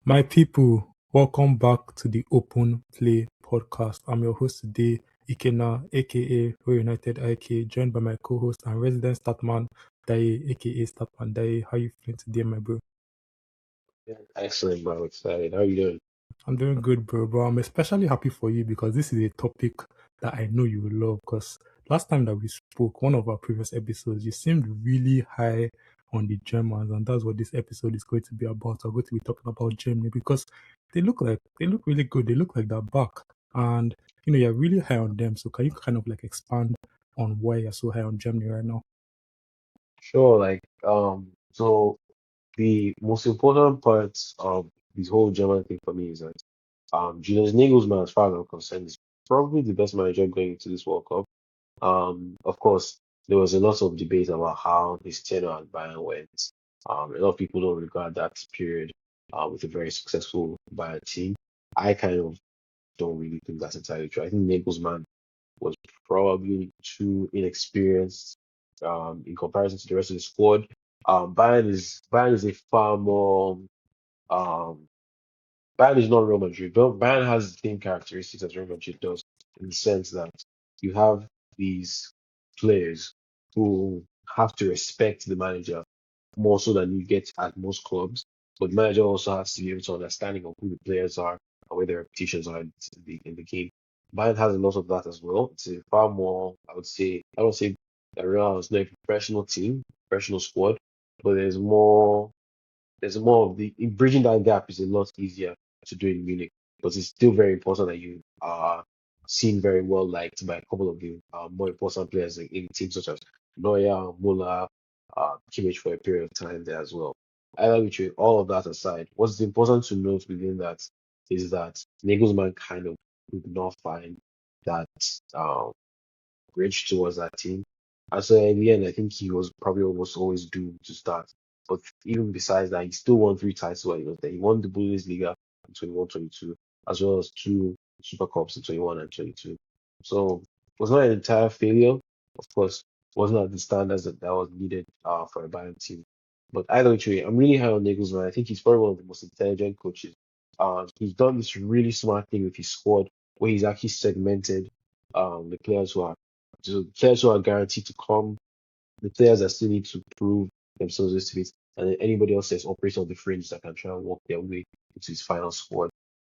My people, welcome back to the Open Play podcast. I'm your host today, Ikena, aka Royal United IK, joined by my co-host and resident statman, Daye, aka Statman Daye. How you feeling today, my bro? Yeah, excellent, bro. Excited. How you doing? I'm doing good, bro. But I'm especially happy for you because this is a topic that I know you will love. Because last time that we spoke, one of our previous episodes, you seemed really high on the Germans, and that's what this episode is going to be about. We're going to be talking about Germany because they look really good. They look like they're back, and you're really high on them. So can you kind of like expand on why you're so high on Germany right now? Sure. So the most important part of this whole German thing for me is that Julius Nagelsmann, as far as I'm concerned, is probably the best manager going into this World Cup. Of course, there was a lot of debate about how his tenure at Bayern went. A lot of people don't regard that period with a very successful Bayern team. I kind of don't really think that's entirely true. I think Nagelsmann was probably too inexperienced in comparison to the rest of the squad. Bayern is a far more um, Bayern is not Real Madrid. But Bayern has the same characteristics as Real Madrid does in the sense that you have these players who have to respect the manager more so than you get at most clubs. But the manager also has to be able to understanding of who the players are and where their reputations are in the game. Bayern has a lot of that as well. It's a far more, I don't say that Real is not a professional team, professional squad, but there's more of the bridging that gap is a lot easier to do in Munich, but it's still very important that you are seen very well liked by a couple of the more important players in teams such as Neuer, Muller, Kimmich for a period of time there as well. Either which way, all of that aside, what's important to note within that is that Nagelsmann kind of could not find that um, bridge towards that team. And so in the end, I think he was probably almost always doomed to start. But even besides that, he still won three titles while he was there. He won the Bundesliga in 21-22, as well as two Super Cups in 21 and 22. So it was not an entire failure. Of course, it wasn't at the standards that was needed for a Bayern team. But either way, I'm really high on Nagelsmann. I think he's probably one of the most intelligent coaches. He's done this really smart thing with his squad where he's actually segmented the players who are so players who are guaranteed to come, the players that still need to prove themselves this bit, and then anybody else that's operating on the fringe that can try and work their way into his final squad.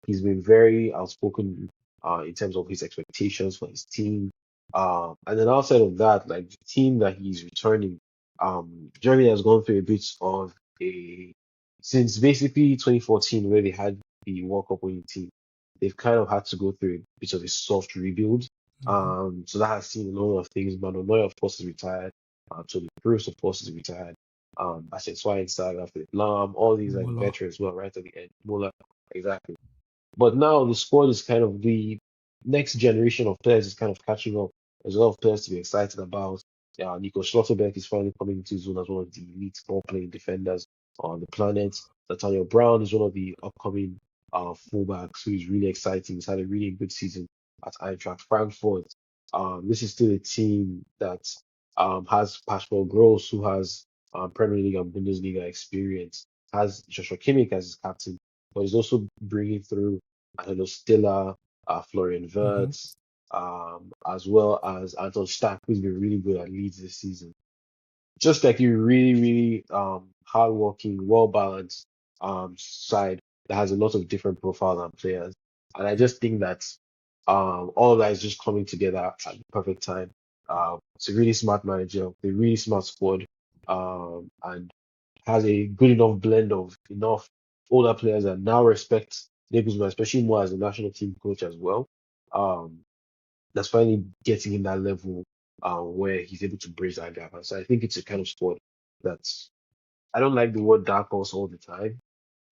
He's been very outspoken in terms of his expectations for his team. And then outside of that, like the team that he's returning, Germany has gone through a bit of a since basically 2014 where they had the World Cup winning team. They've kind of had to go through a bit of a soft rebuild Hmm. so that has seen a lot of things. Manuel Neuer, of course, is retired. Toni Kroos, of course, is retired. Bastian Schweinsteiger, Philipp Lahm, all these like Voila. veterans, well, right at the end. Muller, exactly. But now the squad is kind of the next generation of players is kind of catching up. There's a lot of players to be excited about. Nico Schlotterbeck is finally coming into his zone as one of the elite ball-playing defenders on the planet. Nathaniel Brown is one of the upcoming fullbacks who is really exciting. He's had a really good season at Eintracht Frankfurt. This is still a team that has Pascal Gross, who has Premier League and Bundesliga experience, has Joshua Kimmich as his captain, but he's also bringing through Angelo Stiller, Florian Hmm. Wirtz, as well as Anton Stark, who's been really good at Leeds this season. Just like a really, really hardworking, well balanced side that has a lot of different profiles and players. And I just think that all of that is just coming together at the perfect time. It's a really smart manager, a really smart squad, and has a good enough blend of enough older players that now respect Nagelsmann, especially more as a national team coach as well. Um, that's finally getting in that level where he's able to bridge that gap. And so I think it's a kind of sport that's I don't like the word dark horse all the time.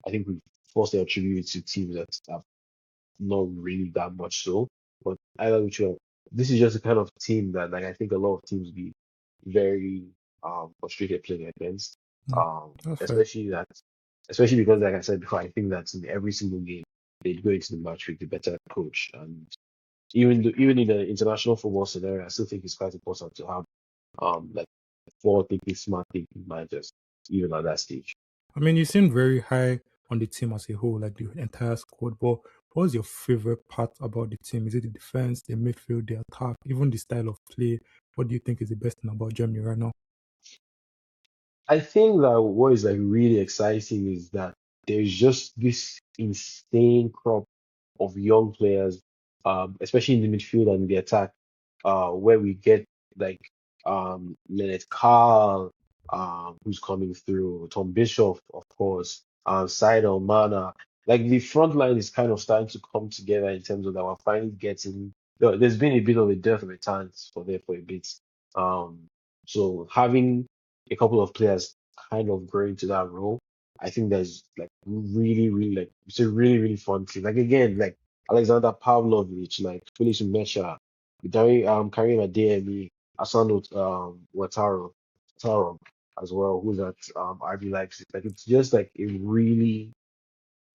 I think we forced to attribute it to teams that have not really that much so. But either which way, this is just the kind of team that like I think a lot of teams be very frustrated playing against. That's fair. Especially because like I said before, I think that in every single game they'd go into the match with the better coach. And even in the international football scenario, I still think it's quite important to have like forward thinking, smart thinking managers, even at that stage. I mean, you seem very high on the team as a whole, like the entire squad. But what was your favorite part about the team? Is it the defense, the midfield, the attack, even the style of play? What do you think is the best thing about Germany right now? I think that what is like really exciting is that there's just this insane crop of young players, especially in the midfield and the attack, where we get like Leonard Carl, who's coming through, Tom Bishop, of course, Said Mana. Like the front line is kind of starting to come together in terms of that we're finally getting. There's been a bit of a dearth of returns for there for a bit. Um, so having a couple of players kind of grow into that role, I think there's like really, really like it's a really, really fun team. Like again, like Alexander Pavlovich, like Felix Mesha, Karim Adeyemi, Asano Wataro as well, who's at RB Leipzig. Like it's just like a really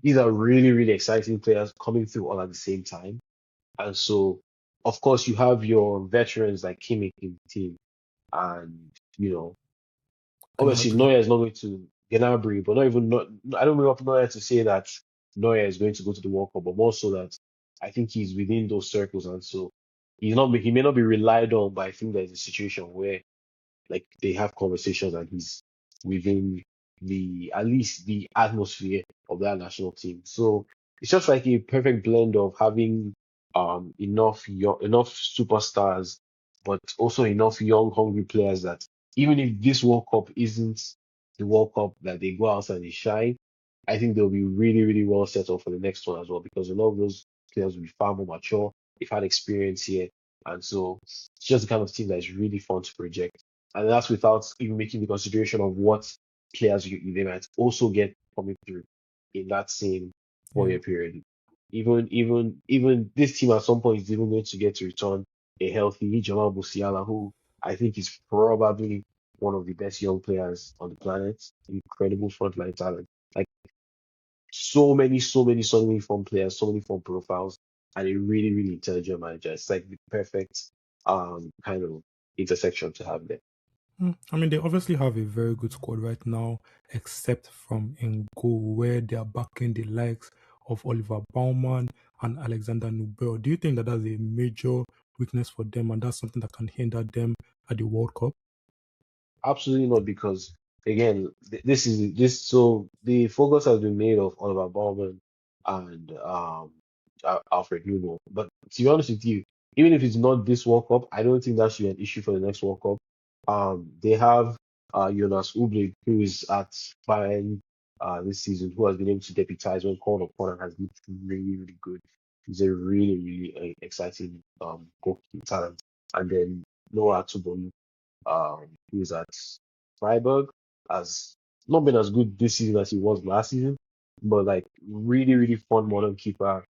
these are really, really exciting players coming through all at the same time. And so of course you have your veterans like Kimmich in the team and you know obviously Gnabry. Neuer is not going to Gnabry, but not even not. I don't bring up Neuer to say that Neuer is going to go to the World Cup, but more so that I think he's within those circles, and so he may not be relied on, but I think there's a situation where like they have conversations and he's within the at least the atmosphere of that national team. So it's just like a perfect blend of having enough superstars, but also enough young hungry players that even if this World Cup isn't the World Cup that they go outside and they shine, I think they'll be really, really well set up for the next one as well because a lot of those players will be far more mature. They've had experience here. And so it's just the kind of team that is really fun to project. And that's without even making the consideration of what players they might also get coming through in that same Yeah. 4 year period. Even this team at some point is even going to get to return a healthy Jamal Musiala, who I think is probably one of the best young players on the planet. Incredible frontline talent. Like so many fun players, so many fun profiles, and a really, really intelligent manager. It's like the perfect kind of intersection to have there. I mean, they obviously have a very good squad right now, except from in goal, where they are backing the likes of Oliver Baumann and Alexander Nubel. Do you think that that's a major weakness for them, and that's something that can hinder them at the World Cup? Absolutely not, because again, this is this. So the focus has been made of Oliver Baumann and Alfred Nuno. But to be honest with you, even if it's not this World Cup, I don't think that should be an issue for the next World Cup. They have Jonas Uble, who is at Bayern this season, who has been able to deputize when called upon and has been really, really good. He's a really, really exciting goalkeeping talent. And then Noah Tubolu who's at Freiburg, has not been as good this season as he was last season, but like really, really fun modern keeper,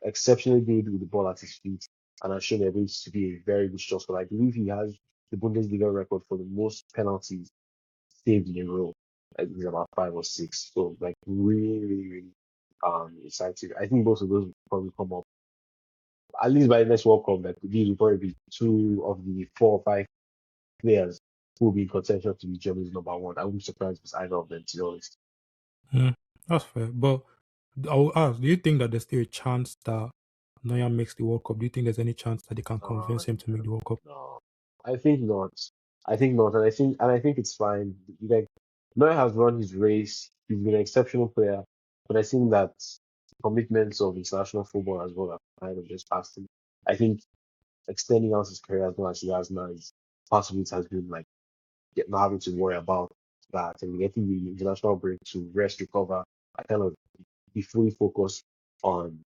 exceptionally good with the ball at his feet, and has shown the ability to be a very good shot scorer. I believe he has the Bundesliga record for the most penalties saved in a row. I think it's about 5 or 6. So like really, really, really exciting. I think both of those will probably come up at least by the next World Cup. Like these will probably be two of the 4 or 5 players who will be in contention to be Germany's number one. I wouldn't be surprised if it's either of them, to be honest. Mm, that's fair. But I will ask, do you think that there's still a chance that Neuer makes the World Cup? Do you think there's any chance that they can Uh, convince him to make the World Cup? no, I think not. I think not, and I think it's fine. Like Neuer has run his race. He's been an exceptional player, but I think that commitments of international football as well have kind of just passed him. I think extending out his career as long as he has now is part of it has been like not having to worry about that and getting the international break to rest, recover. I kind of be fully focused on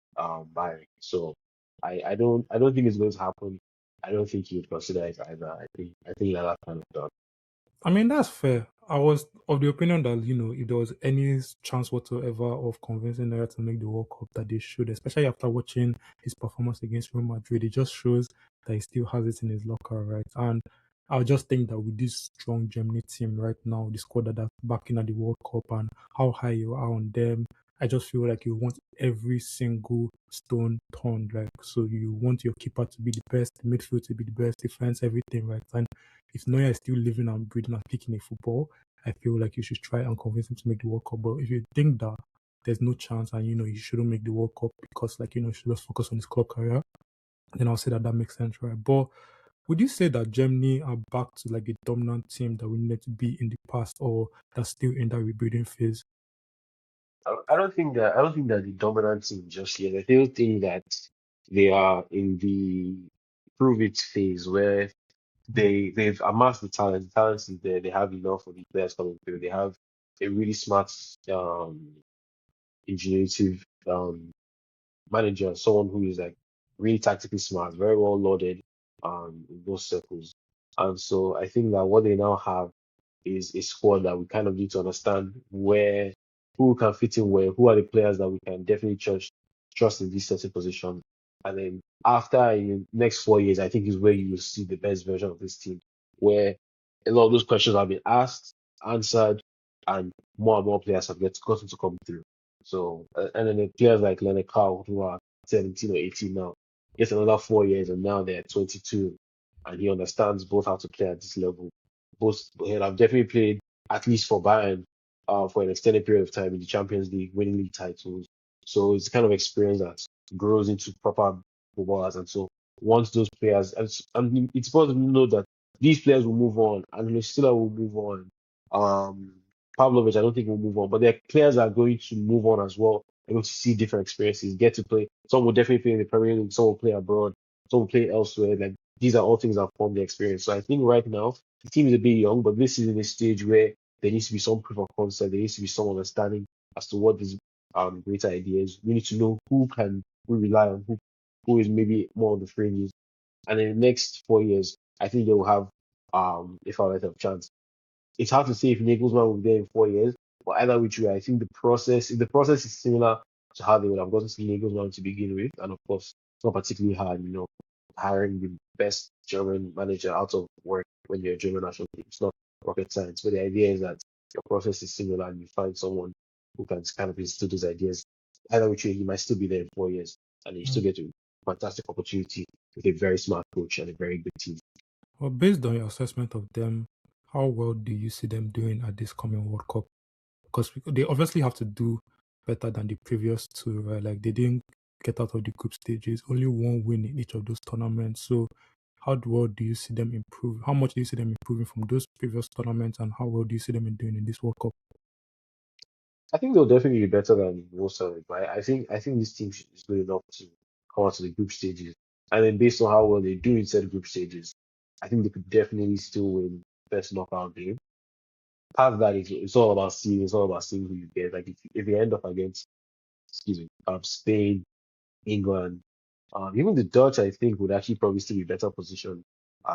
buying. So I don't think it's going to happen. I don't think he would consider it either. I think that kind of done. I mean, that's fair. I was of the opinion that, if there was any chance whatsoever of convincing Neuer to make the World Cup, that they should, especially after watching his performance against Real Madrid. It just shows that he still has it in his locker, right? And I just think that with this strong Germany team right now, the squad that are backing at the World Cup and how high you are on them, I just feel like you want every single stone turned. Like, so you want your keeper to be the best, the midfield to be the best, defense, everything, right? And if Neuer is still living and breathing and kicking a football, I feel like you should try and convince him to make the World Cup. But if you think that there's no chance, and he shouldn't make the World Cup because, like, he should just focus on his club career, then I'll say that that makes sense, right? But would you say that Germany are back to like the dominant team that we needed to be in the past, or that's still in that rebuilding phase? I don't think that the dominant team just yet. I still think that they are in the prove it phase where they've amassed the talent. The talent is there. They have enough of the players coming through. They have a really smart, ingenuitive manager, someone who is like really tactically smart, very well lauded in those circles. And so I think that what they now have is a squad that we kind of need to understand where who can fit in where, who are the players that we can definitely trust in this certain position. And then after in the next 4 years, I think is where you will see the best version of this team, where a lot of those questions have been asked, answered, and more players have gotten to come through. So and then the players like Leonard Carl, who are 17 or 18 now, gets another 4 years, and now they're 22, and he understands both how to play at this level. Both he'll have definitely played at least for Bayern for an extended period of time in the Champions League, winning league titles. So it's the kind of experience that grows into proper footballers. And so once those players, and it's important to know that these players will move on, and Lucilla will move on. Um, Pavlovic, I don't think will move on, but their players are going to move on as well. They're going to see different experiences, get to play. Some will definitely play in the Premier League, some will play abroad, some will play elsewhere. Like these are all things that form the experience. So I think right now the team is a bit young, but this is in a stage where there needs to be some proof of concept. There needs to be some understanding as to what this greater idea is. We need to know who can we rely on, who is maybe more on the fringes. And in the next 4 years, I think they will have if I let have chance. It's hard to say if Nagelsmann will be there in 4 years, but either which way, I think if the process is similar to how they would have gotten to Nagelsmann to begin with, and of course, it's not particularly hard, hiring the best German manager out of work when you're a German national team. It's not rocket science, but the idea is that your process is similar and you find someone who can kind of instill those ideas. Either which way, he might still be there in 4 years, and you still Mm. get a fantastic opportunity with a very smart coach and a very good team. Well, based on your assessment of them, how well do you see them doing at this coming World Cup? Because they obviously have to do better than the previous two, right? Like they didn't get out of the group stages, only one win in each of those tournaments. So how well do you see them improve? How much do you see them improving from those previous tournaments, and how well do you see them doing in this World Cup? I think they'll definitely be better than most of it, but I think this team is good enough to come out to the group stages. And then based on how well they do inside group stages, I think they could definitely still win first knockout game. Part of that is it's all about seeing who you get. Like if you end up against excuse me, Spain, England, even the Dutch, I think would actually probably still be better positioned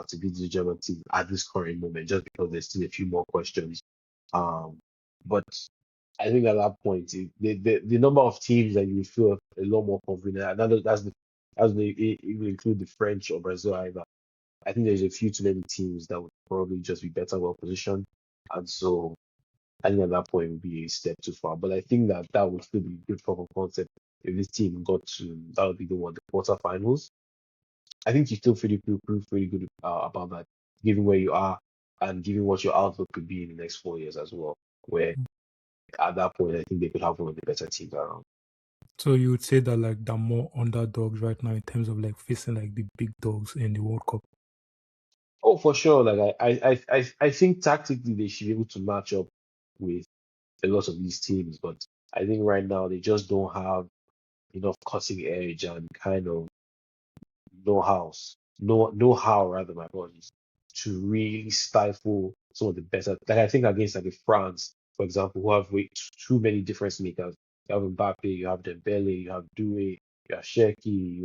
to beat the German team at this current moment, just because there's still a few more questions. Um, but I think at that point, the number of teams that you would feel a lot more confident, and it will include the French or Brazil either. I think there's a few too many teams that would probably just be better well positioned, and so I think at that point it would be a step too far. But I think that that would still be good proof of concept if this team got to that would be the quarterfinals. I think you still feel pretty good about that, given where you are and given what your outlook could be in the next 4 years as well. Where at that point, I think they could have one of the better teams around. So you would say that like they're more underdogs right now in terms of like facing like the big dogs in the World Cup. Oh, for sure. Like I think tactically they should be able to match up with a lot of these teams, but I think right now they just don't have enough cutting edge and kind of know how rather, my apologies, to really stifle some of the better. Like I think against like France, for example, who have way too many difference makers. You have Mbappe, you have Dembele, you have Doué, you have Cherki,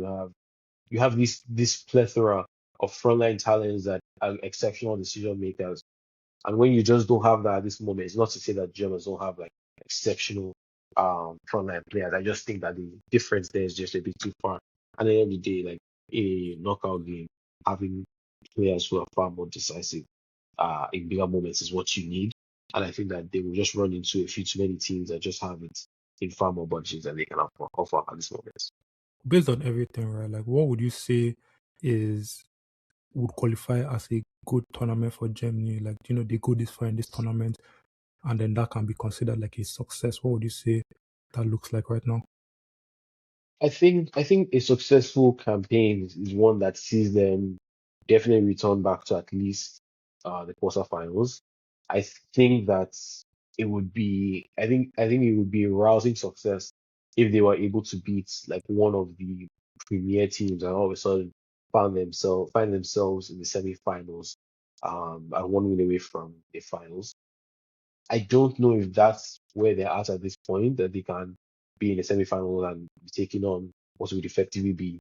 you have this plethora of frontline talents that are exceptional decision makers. And when you just don't have that at this moment, it's not to say that Germans don't have like exceptional frontline players. I just think that the difference there is just a bit too far. And at the end of the day, like a knockout game, having players who are far more decisive in bigger moments is what you need. And I think that they will just run into a few too many teams that just have it in far more budgets than they can offer at this moment. Based on everything, right? Like what would you say is would qualify as a good tournament for Germany? Like, they go this far in this tournament, and then that can be considered like a success. What would you say that looks like right now? I think a successful campaign is one that sees them definitely return back to at least the quarterfinals. I think that I think it would be a rousing success if they were able to beat like one of the premier teams and all of a sudden find themselves in the semi-finals, and one win away from the finals. I don't know if that's where they're at this point, that they can be in the semi-final and be taking on what would effectively be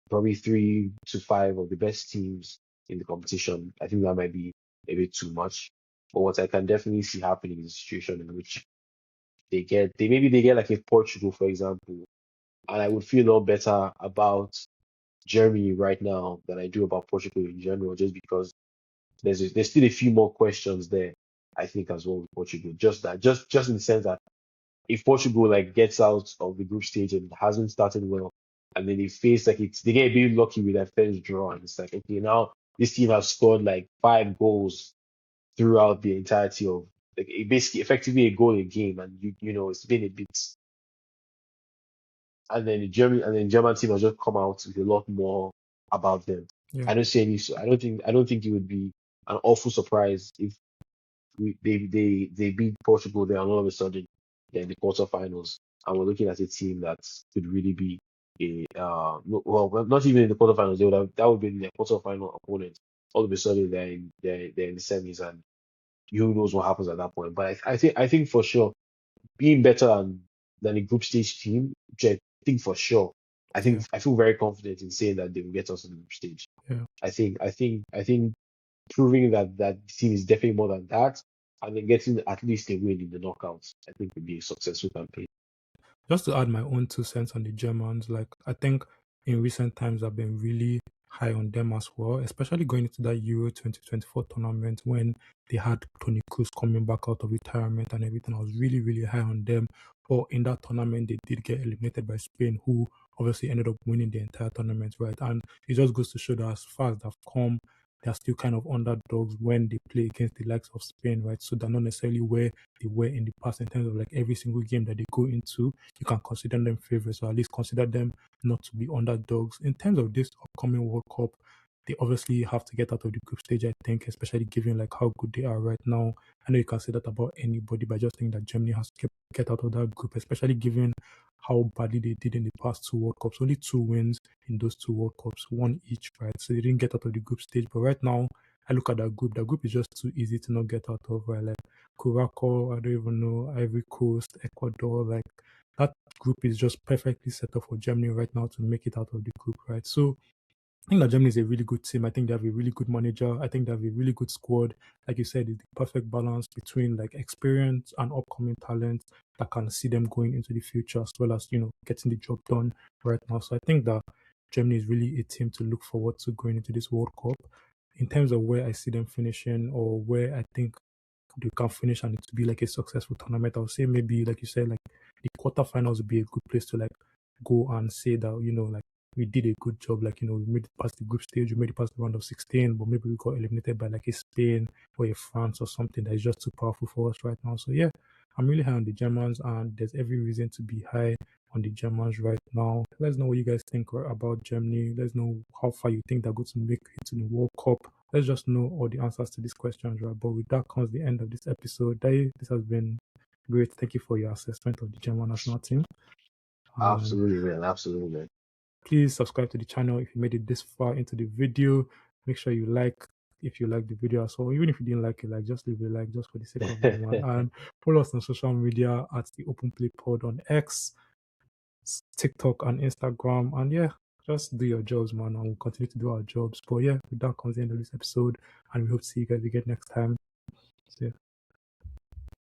probably 3 to 5 of the best teams in the competition. I think that might be a bit too much. But what I can definitely see happening is a situation in which they maybe they get like a Portugal, for example, and I would feel a lot better about Germany right now than I do about Portugal in general, just because there's still a few more questions there. I think as well with Portugal, just that, just in the sense that if Portugal like gets out of the group stage and hasn't started well, and then they face like they get a bit lucky with their first draw, and it's like, okay, now this team has scored like 5 goals throughout the entirety of like basically effectively a goal a game, and you know it's been a bit, and then the German team has just come out with a lot more about them. Yeah, I don't see any. I don't think it would be an awful surprise if they beat Portugal there, and all of a sudden they're in the quarterfinals, and we're looking at a team that could really be a well, not even in the quarterfinals. That would be their quarterfinal opponent. All of a sudden they're in the semis, and who knows what happens at that point. But I think for sure being better than a group stage team, which I think for sure. I yeah, think I feel very confident in saying that they will get us in the group stage. yeah. I think proving that the team is definitely more than that, and then getting at least a win in the knockouts, I think would be a successful campaign. Just to add my own 2 cents on the Germans, like I think in recent times I've been really high on them as well, especially going into that Euro 2024 tournament when they had Tony Kroos coming back out of retirement and everything. I was really, really high on them. But in that tournament, they did get eliminated by Spain, who obviously ended up winning the entire tournament, right? And it just goes to show that as far as they've come, they're still kind of underdogs when they play against the likes of Spain, right? So they're not necessarily where they were in the past in terms of like every single game that they go into you can consider them favorites or at least consider them not to be underdogs. In terms of this upcoming World Cup, they obviously have to get out of the group stage, I think, especially given like how good they are right now. I know you can say that about anybody, but I just think that Germany has to get out of that group, especially given how badly they did in the past 2 World Cups. Only 2 wins in those 2 World Cups, one each, right? So they didn't get out of the group stage. But right now, I look at that group. That group is just too easy to not get out of, right? Like Curacao, I don't even know, Ivory Coast, Ecuador, like that group is just perfectly set up for Germany right now to make it out of the group, right? So I think that Germany is a really good team. I think they have a really good manager. I think they have a really good squad. Like you said, it's the perfect balance between like experience and upcoming talent that can see them going into the future as well as, getting the job done right now. So I think that Germany is really a team to look forward to going into this World Cup. In terms of where I see them finishing or where I think they can finish and it to be like a successful tournament. I would say maybe like you said, like the quarterfinals would be a good place to like go and say that, like we did a good job, like we made it past the group stage, we made it past the round of 16, but maybe we got eliminated by like a Spain or a France or something that is just too powerful for us right now. So yeah, I'm really high on the Germans and there's every reason to be high on the Germans right now. Let us know what you guys think about Germany. Let us know how far you think they're going to make it to the World Cup. Let's just know all the answers to these questions, right? But with that comes the end of this episode. This has been great. Thank you for your assessment of the German national team. And Absolutely, man. Absolutely, man. please subscribe to the channel if you made it this far into the video. Make sure you like if you like the video as well. Even if you didn't like it, like just leave a like just for the sake of it, man. And follow us on social media at the Open Play Pod on X, TikTok, and Instagram. And yeah, just do your jobs, man, and we'll continue to do our jobs. But yeah, with that comes the end of this episode, and we hope to see you guys again next time. See ya.